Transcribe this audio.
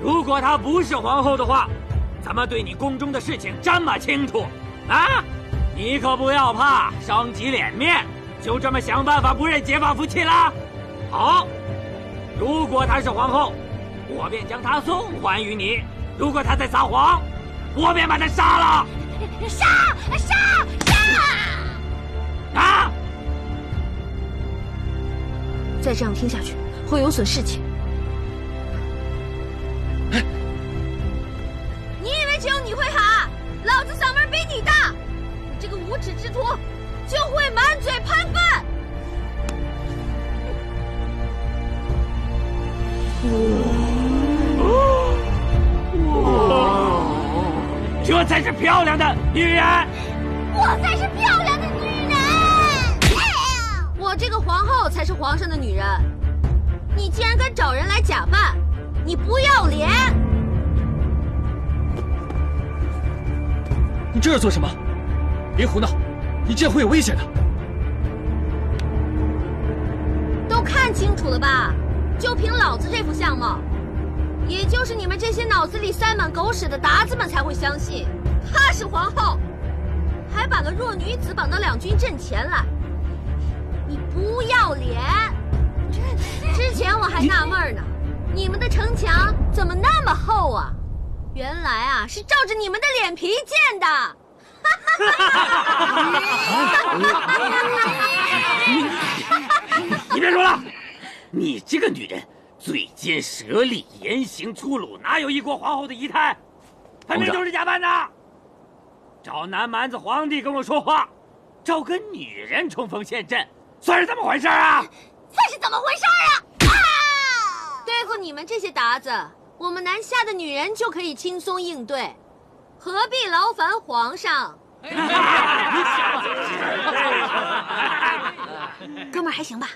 如果她不是皇后的话，怎么对你宫中的事情这么清楚？啊，你可不要怕伤及脸面，就这么想办法不认结发夫妻了？好，如果她是皇后，我便将她送还于你；如果她在撒谎，我便把她杀了。杀！啊！再这样听下去，会有损士气。你以为只有你会喊？老子嗓门比你大！你这个无耻之徒，就会满嘴喷粪！这才是漂亮的女人。我才是漂亮的女人！我这个皇后才是皇上的女人。你竟然敢找人来假扮，你不要脸！你这是做什么？别胡闹，你这样会有危险的。都看清楚了吧？就凭老子这副相貌，也就是你们这些脑子里塞满狗屎的达子们才会相信她是皇后，还把个弱女子绑到两军阵前来。你不要脸！之前我还纳闷呢，你们的城墙怎么那么厚啊？原来啊，是照着你们的脸皮建的。你别说了，你这个女人嘴尖舌利，言行粗鲁，哪有一国皇后的仪态？分明就是假扮的。找南蛮子皇帝跟我说话，找个女人冲锋陷阵，算是怎么回事啊？算是怎么回事啊？对付你们这些达子，我们南下的女人就可以轻松应对，何必劳烦皇上？哥们儿还行吧？